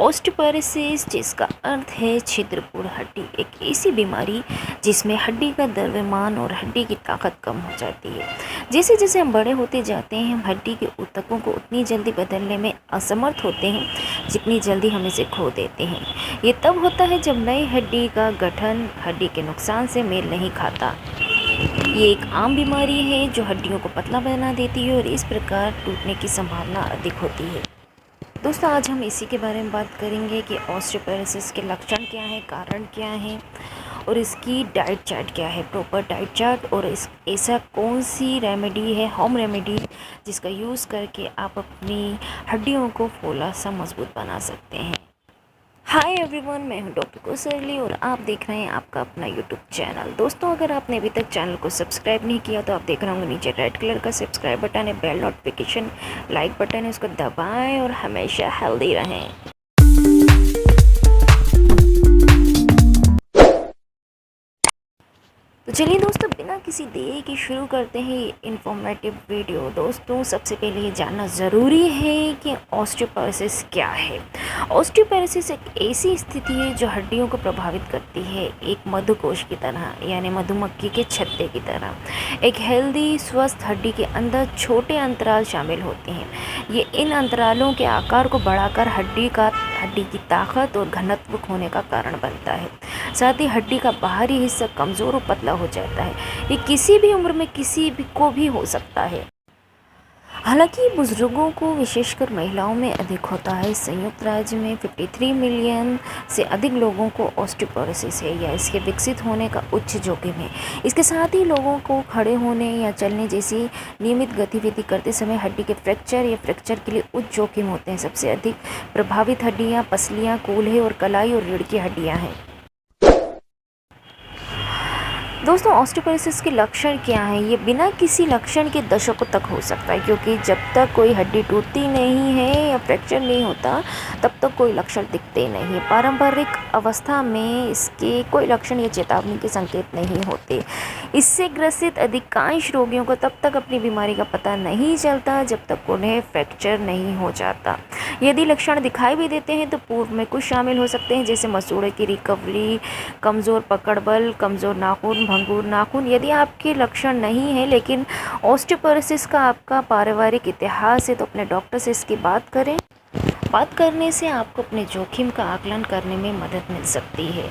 Osteoporosis, जिसका अर्थ है छिद्रपूर्ण हड्डी, एक ऐसी बीमारी जिसमें हड्डी का द्रव्यमान और हड्डी की ताकत कम हो जाती है। जैसे जैसे हम बड़े होते जाते हैं, हम हड्डी के ऊतकों को उतनी जल्दी बदलने में असमर्थ होते हैं जितनी जल्दी हम इसे खो देते हैं। ये तब होता है जब नई हड्डी का गठन हड्डी के नुकसान से मेल नहीं खाता। ये एक आम बीमारी है जो हड्डियों को पतला बना देती है और इस प्रकार टूटने की संभावना अधिक होती है। दोस्तों, आज हम इसी के बारे में बात करेंगे कि ऑस्टियोपोरोसिस के लक्षण क्या हैं, कारण क्या हैं और इसकी डाइट चार्ट क्या है, प्रॉपर डाइट चार्ट, और ऐसा कौन सी रेमेडी है, होम रेमेडी, जिसका यूज़ करके आप अपनी हड्डियों को फूला सा मजबूत बना सकते हैं। हाय एवरीवन, मैं हूं डॉक्टर कोसरली और आप देख रहे हैं आपका अपना यूट्यूब चैनल। दोस्तों, अगर आपने अभी तक चैनल को सब्सक्राइब नहीं किया तो आप देख रहे होंगे नीचे रेड कलर का सब्सक्राइब बटन है, बेल नोटिफिकेशन लाइक बटन है, उसको दबाएं और हमेशा हेल्दी रहें। तो चलिए दोस्तों, बिना किसी देरी के शुरू करते हैं ये इन्फॉर्मेटिव वीडियो। दोस्तों, सबसे पहले ये जानना ज़रूरी है कि ऑस्टियोपोरोसिस क्या है। ऑस्टियोपोरोसिस एक ऐसी स्थिति है जो हड्डियों को प्रभावित करती है, एक मधुकोश की तरह, यानी मधुमक्खी के छत्ते की तरह। एक हेल्दी स्वस्थ हड्डी के अंदर छोटे अंतराल शामिल होते हैं। ये इन अंतरालों के आकार को बढ़ाकर हड्डी की ताकत और घनत्व खोने का कारण बनता है। साथ ही हड्डी का बाहरी हिस्सा कमज़ोर और पतला हो जाता है। ये किसी भी उम्र में किसी भी को भी हो सकता है। हालांकि बुजुर्गों को, विशेषकर महिलाओं में अधिक होता है। संयुक्त राज्य में 53 मिलियन से अधिक लोगों को ऑस्टियोपोरोसिस है या इसके विकसित होने का उच्च जोखिम है। इसके साथ ही लोगों को खड़े होने या चलने जैसी नियमित गतिविधि करते समय हड्डी के फ्रैक्चर या फ्रैक्चर के लिए उच्च जोखिम होते हैं। सबसे अधिक प्रभावित हड्डियाँ पसलियाँ, कूल्हे और कलाई और रीढ़ की हड्डियाँ हैं। दोस्तों, ऑस्टियोपोरोसिस के लक्षण क्या हैं? ये बिना किसी लक्षण के दशकों तक हो सकता है, क्योंकि जब तक कोई हड्डी टूटती नहीं है या फ्रैक्चर नहीं होता तब तक कोई लक्षण दिखते नहीं है। पारंपरिक अवस्था में इसके कोई लक्षण या चेतावनी के संकेत नहीं होते। इससे ग्रसित अधिकांश रोगियों को तब तक अपनी बीमारी का पता नहीं चलता जब तक उन्हें फ्रैक्चर नहीं हो जाता। यदि लक्षण दिखाई भी देते हैं तो पूर्व में कुछ शामिल हो सकते हैं, जैसे मसूड़े की रिकवरी, कमज़ोर पकड़ बल, कमज़ोर नाखून, भंगुर नाखून। यदि आपके लक्षण नहीं है लेकिन ऑस्टियोपोरोसिस का आपका पारिवारिक इतिहास है तो अपने डॉक्टर से इसकी बात करें। बात करने से आपको अपने जोखिम का आकलन करने में मदद मिल सकती है।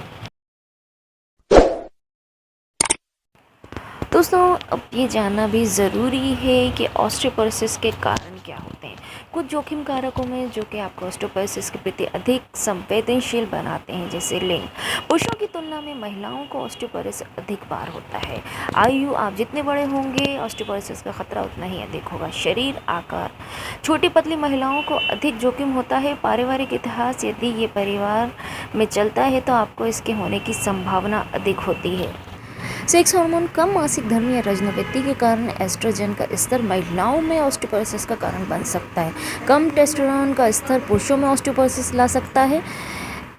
दोस्तों, अब ये जानना भी ज़रूरी है कि ऑस्टियोपोरोसिस के कारण क्या होते हैं। कुछ जोखिम कारकों में जो कि आपको ऑस्टियोपोरोसिस के प्रति अधिक संवेदनशील बनाते हैं, जैसे लिंग। पुरुषों की तुलना में महिलाओं को ऑस्टियोपोरोसिस अधिक बार होता है। आयु, आप जितने बड़े होंगे ऑस्टियोपोरोसिस का खतरा उतना ही अधिक होगा। शरीर आकार, छोटी पतली महिलाओं को अधिक जोखिम होता है। पारिवारिक इतिहास, यदि ये परिवार में चलता है तो आपको इसके होने की संभावना अधिक होती है। सेक्स हार्मोन, कम मासिक धर्म या रजनोपैथी के कारण एस्ट्रोजन का स्तर महिलाओं में ऑस्टियोपोरोसिस का कारण बन सकता है। कम टेस्टोस्टेरोन का स्तर पुरुषों में ऑस्टियोपोरोसिस ला सकता है।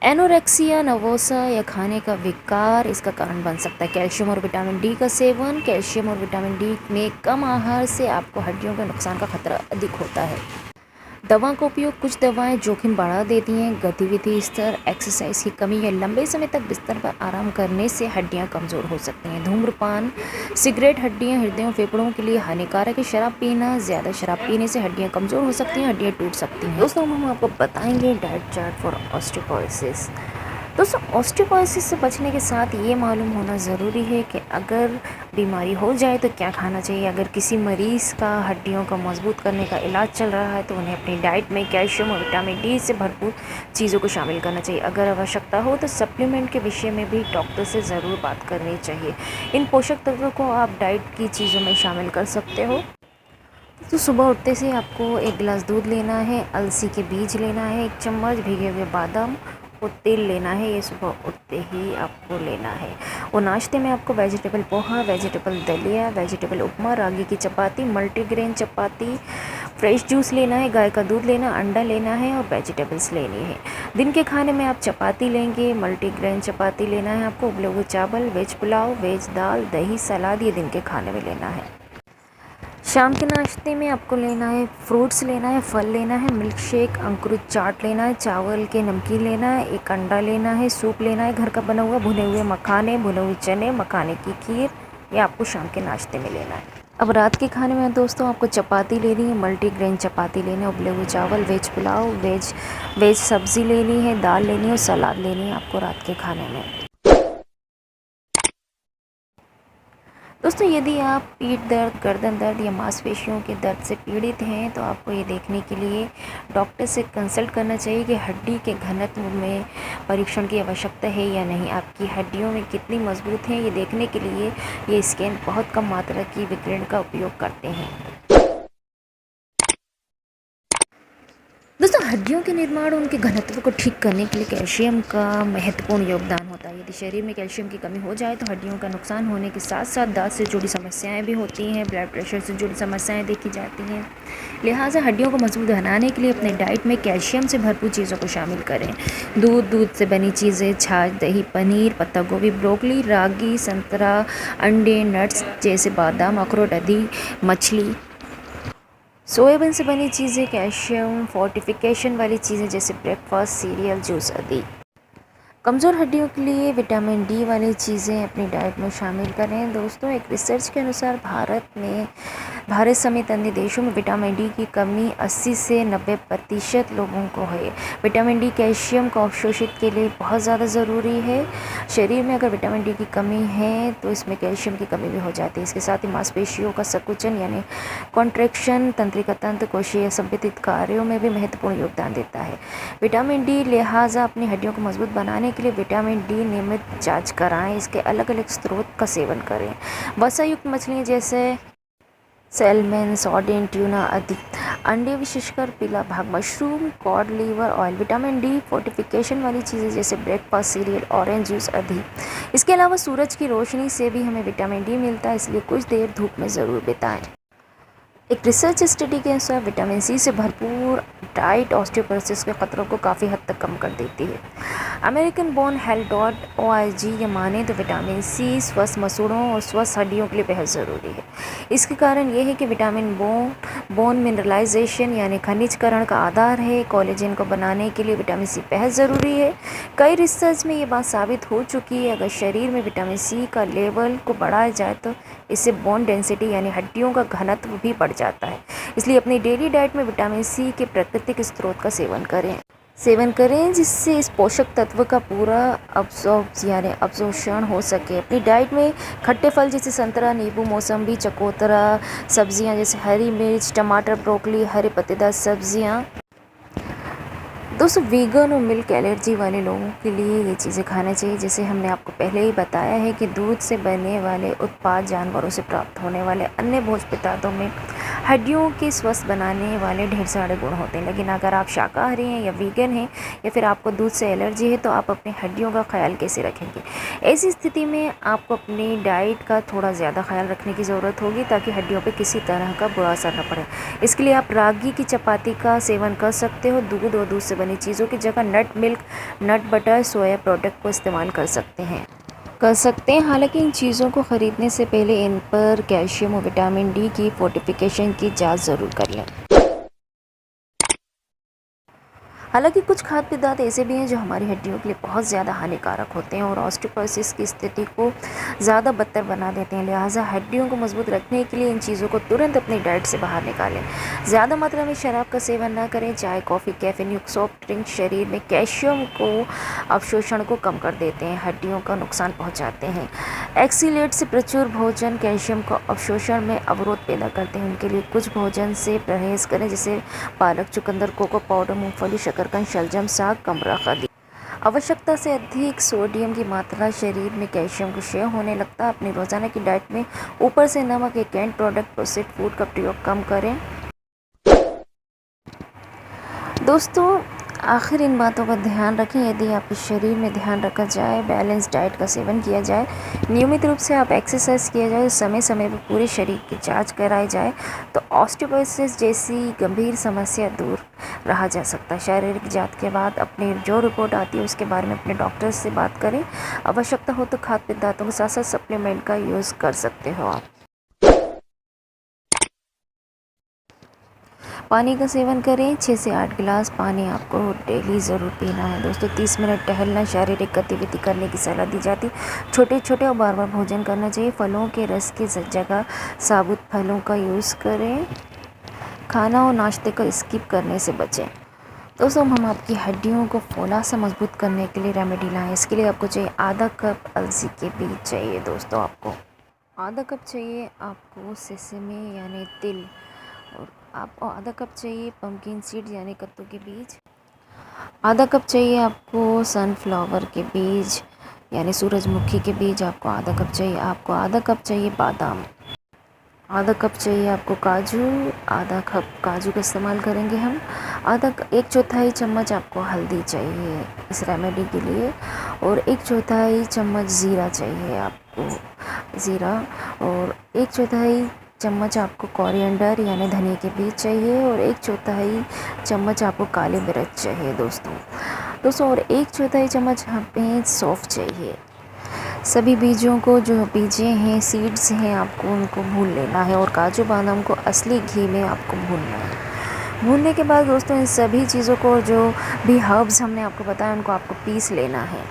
एनोरेक्सिया नर्वोसा या खाने का विकार इसका कारण बन सकता है। कैल्शियम और विटामिन डी का सेवन, कैल्शियम और विटामिन डी में कम आहार से आपको हड्डियों के नुकसान का खतरा अधिक होता है। दवा का उपयोग, कुछ दवाएं जोखिम बढ़ा देती हैं। गतिविधि स्तर, एक्सरसाइज की कमी या लंबे समय तक बिस्तर पर आराम करने से हड्डियां कमज़ोर हो सकती हैं। धूम्रपान, सिगरेट हड्डियां, हृदय और फेफड़ों के लिए हानिकारक है। शराब पीना, ज़्यादा शराब पीने से हड्डियां कमज़ोर हो सकती हैं, हड्डियां टूट सकती हैं। दोस्तों, हम आपको बताएंगे डाइट चार्ट फॉर ऑस्टियोपोरोसिस। दोस्तों, ऑस्टियोपोरोसिस से बचने के साथ ये मालूम होना ज़रूरी है कि अगर बीमारी हो जाए तो क्या खाना चाहिए। अगर किसी मरीज़ का हड्डियों को मजबूत करने का इलाज चल रहा है तो उन्हें अपनी डाइट में कैल्शियम और विटामिन डी से भरपूर चीज़ों को शामिल करना चाहिए। अगर आवश्यकता हो तो सप्लीमेंट के विषय में भी डॉक्टर से ज़रूर बात करनी चाहिए। इन पोषक तत्वों को आप डाइट की चीज़ों में शामिल कर सकते हो। तो सुबह उठते से आपको 1 गिलास दूध लेना है, अलसी के बीज लेना है, 1 चम्मच भीगे हुए बादाम और तेल लेना है। ये सुबह उठते ही आपको लेना है। और नाश्ते में आपको वेजिटेबल पोहा, वेजिटेबल दलिया, वेजिटेबल उपमा, रागी की चपाती, मल्टीग्रेन चपाती, फ्रेश जूस लेना है, गाय का दूध लेना, अंडा लेना है और वेजिटेबल्स लेनी है। दिन के खाने में आप चपाती लेंगे, मल्टीग्रेन चपाती लेना है आपको, उबले हुए चावल, वेज पुलाव, वेज दाल, दही, सलाद, ये दिन के खाने में लेना है। शाम के नाश्ते में आपको लेना है फ्रूट्स लेना है, फल लेना है, मिल्क शेक, अंकुरित चाट लेना है, चावल के नमकीन लेना है, एक अंडा लेना है, सूप लेना है घर का बना हुआ, भुने हुए मखाने, भुने हुए चने, मखाने की खीर, ये आपको शाम के नाश्ते में लेना है। अब रात के खाने में दोस्तों आपको चपाती लेनी है, मल्टीग्रेन चपाती लेनी है, उबले हुए चावल, वेज पुलाव, वेज सब्ज़ी लेनी है, दाल लेनी है और सलाद लेनी है आपको रात के खाने में। दोस्तों यदि आप पीठ दर्द, गर्दन दर्द या मांसपेशियों के दर्द से पीड़ित हैं तो आपको ये देखने के लिए डॉक्टर से कंसल्ट करना चाहिए कि हड्डी के घनत्व में परीक्षण की आवश्यकता है या नहीं, आपकी हड्डियों में कितनी मजबूत हैं, ये देखने के लिए ये स्कैन बहुत कम मात्रा की विकिरण का उपयोग करते हैं। दोस्तों हड्डियों के निर्माण और उनके घनत्व को ठीक करने के लिए कैल्शियम का महत्वपूर्ण योगदान होता है। यदि शरीर में कैल्शियम की कमी हो जाए तो हड्डियों का नुकसान होने के साथ साथ दांत से जुड़ी समस्याएं भी होती हैं, ब्लड प्रेशर से जुड़ी समस्याएं देखी जाती हैं। लिहाजा हड्डियों को मजबूत बनाने के लिए अपने डाइट में कैल्शियम से भरपूर चीज़ों को शामिल करें। दूध से बनी चीज़ें, छाछ, दही, पनीर, पत्ता गोभी, ब्रोकली, रागी, संतरा, अंडे, नट्स जैसे बादाम, अखरोट आदि, मछली, सोयाबीन से बनी चीज़ें, कैल्शियम फोर्टिफिकेशन वाली चीज़ें जैसे ब्रेकफास्ट, सीरियल, जूस आदि। कमज़ोर हड्डियों के लिए विटामिन डी वाली चीज़ें अपनी डाइट में शामिल करें। दोस्तों एक रिसर्च के अनुसार भारत समेत अन्य देशों में विटामिन डी की कमी 80 से 90% लोगों को है। विटामिन डी कैल्शियम को अवशोषित के लिए बहुत ज़्यादा ज़रूरी है। शरीर में अगर विटामिन डी की कमी है तो इसमें कैल्शियम की कमी भी हो जाती है। इसके साथ ही मांसपेशियों का संकुचन यानी कॉन्ट्रैक्शन, तंत्रिका तंत्र, कोशिकीय संबंधित कार्यों में भी महत्वपूर्ण योगदान देता है। विटामिन डी लिहाजा अपनी हड्डियों को मजबूत बनाने के लिए विटामिन डी नियमित जांच कराएं। इसके अलग अलग स्रोत का सेवन करें। वसा युक्त मछलियाँ जैसे सैल्मन, सार्डिन, ट्यूना आदि, अंडे विशेषकर पीला भाग, mushroom, cod liver oil, vitamin D fortification वाली चीज़ें जैसे ब्रेकफास्ट, सीरियल, ऑरेंज जूस आदि। इसके अलावा सूरज की रोशनी से भी हमें विटामिन डी मिलता है, इसलिए कुछ देर धूप में ज़रूर बिताएं। एक रिसर्च स्टडी के अनुसार विटामिन सी से भरपूर डाइट ऑस्टियोपोरोसिस के खतरों को काफ़ी हद तक कम कर देती है। अमेरिकन बोन हेल्थ.org ये माने तो विटामिन सी स्वस्थ मसूड़ों और स्वस्थ हड्डियों के लिए बेहद ज़रूरी है। इसके कारण ये है कि विटामिन बोन मिनरलाइजेशन यानी खनिजकरण का आधार है। कोलेजन को बनाने के लिए विटामिन सी बेहद ज़रूरी है। कई रिसर्च में ये बात साबित हो चुकी है। अगर शरीर में विटामिन सी का लेवल को बढ़ाया जाए तो इससे बोन डेंसिटी यानी हड्डियों का घनत्व भी बढ़ जाता है। इसलिए अपनी डेली डाइट में विटामिन सी के प्राकृतिक स्रोत का सेवन करें जिससे इस पोषक तत्व का पूरा अब्जॉर्प्शन हो सके। अपनी डाइट में खट्टे फल जैसे संतरा, नींबू, मौसम्बी, चकोतरा, सब्जियां जैसे हरी मिर्च, टमाटर, ब्रोकली, हरे पत्तेदार सब्जियां। दोस्तों वीगन और मिल्क एलर्जी वाले लोगों के लिए ये चीज़ें खाना चाहिए। जैसे हमने आपको पहले ही बताया है कि दूध से बने वाले उत्पाद जानवरों से प्राप्त होने वाले अन्य भोज्य पदार्थों में हड्डियों के स्वस्थ बनाने वाले ढेर सारे गुण होते हैं। लेकिन अगर आप शाकाहारी हैं या वीगन हैं या फिर आपको दूध से एलर्जी है तो आप अपनी हड्डियों का ख्याल कैसे रखेंगे? ऐसी स्थिति में आपको अपनी डाइट का थोड़ा ज़्यादा ख्याल रखने की ज़रूरत होगी ताकि हड्डियों पर किसी तरह का बुरा असर न पड़े। इसके लिए आप रागी की चपाती का सेवन कर सकते हो। दूध और दूध से बनी चीज़ों की जगह nut milk, nut butter, soya product को इस्तेमाल कर सकते हैं। हालांकि इन चीज़ों को ख़रीदने से पहले इन पर कैल्शियम और विटामिन डी की फोर्टिफिकेशन की जांच ज़रूर कर लें। हालांकि कुछ खाद्य पदार्थ ऐसे भी हैं जो हमारी हड्डियों के लिए बहुत ज़्यादा हानिकारक होते हैं और ऑस्टियोपोरोसिस की स्थिति को ज़्यादा बदतर बना देते हैं। लिहाजा हड्डियों को मजबूत रखने के लिए इन चीज़ों को तुरंत अपनी डाइट से बाहर निकालें। ज़्यादा मात्रा में शराब का सेवन ना करें। चाय, कॉफ़ी, कैफीन युक्त सॉफ्ट ड्रिंक शरीर में कैल्शियम को अवशोषण को कम कर देते हैं, हड्डियों का नुकसान पहुँचाते हैं। एक्सीलेट से प्रचुर भोजन कैल्शियम को अवशोषण में अवरोध पैदा करते हैं। उनके लिए कुछ भोजन से परहेज़ करें जैसे पालक, चुकंदर, कोको पाउडर, मूंगफली, शकरकंद, शलजम, साग, कमरख आदि। आवश्यकता से अधिक सोडियम की मात्रा शरीर में कैल्शियम को क्षय होने लगता है। अपनी रोज़ाना की डाइट में ऊपर से नमक या कैंड प्रोडक्ट, प्रोसेस्ड फूड का प्रयोग कम करें। दोस्तों आखिर इन बातों का ध्यान रखें। यदि आपके शरीर में ध्यान रखा जाए, बैलेंस डाइट का सेवन किया जाए, नियमित रूप से आप एक्सरसाइज किया जाए, समय समय पर पूरे शरीर की जांच कराई जाए तो ऑस्टियोपोरोसिस जैसी गंभीर समस्या दूर रहा जा सकता है। शारीरिक जांच के बाद अपनी जो रिपोर्ट आती है उसके बारे में अपने डॉक्टर से बात करें। आवश्यकता हो तो खाद्य पदार्थों के साथ साथ सप्लीमेंट का यूज़ कर सकते हो आप। पानी का सेवन करें। 6 से 8 गिलास पानी आपको डेली ज़रूर पीना है दोस्तों। 30 मिनट टहलना, शारीरिक गतिविधि करने की सलाह दी जाती। छोटे छोटे और बार बार भोजन करना चाहिए। फलों के रस की जगह साबुत फलों का यूज़ करें। खाना और नाश्ते को स्किप करने से बचें। दोस्तों हम आपकी हड्डियों को फौला से मजबूत करने के लिए रेमेडी लाएँ। इसके लिए आपको चाहिए आधा कप अलसी के बीज चाहिए दोस्तों। आपको आधा कप चाहिए आपको सेसमे यानी तिल, और आपको आधा कप चाहिए पम्पकिन सीड यानी कद्दू के बीज। आधा कप चाहिए आपको सनफ्लावर के बीज यानी सूरजमुखी के बीज। आपको आधा कप चाहिए। आपको आधा कप चाहिए बादाम। आधा कप चाहिए आपको काजू। आधा कप काजू का इस्तेमाल करेंगे हम। 1/4 चम्मच आपको हल्दी चाहिए इस रेमेडी के लिए, और 1/4 चम्मच ज़ीरा चाहिए आपको, ज़ीरा। और 1/4 चम्मच आपको कोरिएंडर यानी धनिया के बीज चाहिए, और 1/4 चम्मच आपको काली मिर्च चाहिए दोस्तों। और 1/4 चम्मच हमें सौंफ चाहिए। सभी बीजों को, जो बीजें हैं, सीड्स हैं, आपको उनको भून लेना है, और काजू बादाम को असली घी में आपको भूनना है। भूनने के बाद दोस्तों इन सभी चीज़ों को, जो भी हर्ब्स हमने आपको बताया, उनको आपको पीस लेना है।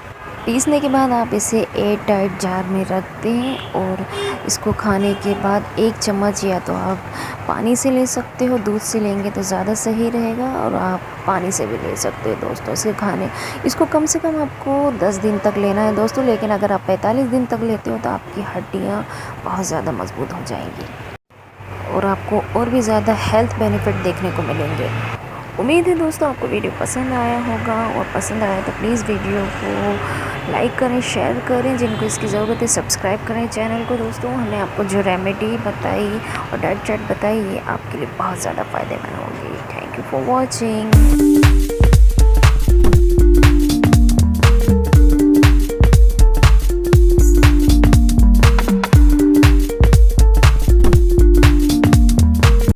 पीसने के बाद आप इसे एयर टाइट जार में रख दें, और इसको खाने के बाद 1 चम्मच या तो आप पानी से ले सकते हो, दूध से लेंगे तो ज़्यादा सही रहेगा, और आप पानी से भी ले सकते हो दोस्तों। इसको कम से कम आपको 10 दिन तक लेना है दोस्तों, लेकिन अगर आप 45 दिन तक लेते हो तो आपकी हड्डियाँ बहुत ज़्यादा मजबूत हो जाएंगी, और आपको और भी ज़्यादा हेल्थ बेनिफिट देखने को मिलेंगे। उम्मीद है दोस्तों आपको वीडियो पसंद आया होगा, और पसंद आया तो प्लीज़ वीडियो को लाइक करें, शेयर करें। जिनको इसकी ज़रूरत है सब्सक्राइब करें चैनल को दोस्तों। हमने आपको जो रेमेडी बताई और डाइट चार्ट बताई, ये आपके लिए बहुत ज़्यादा फ़ायदेमंद होगी। Thank you for watching.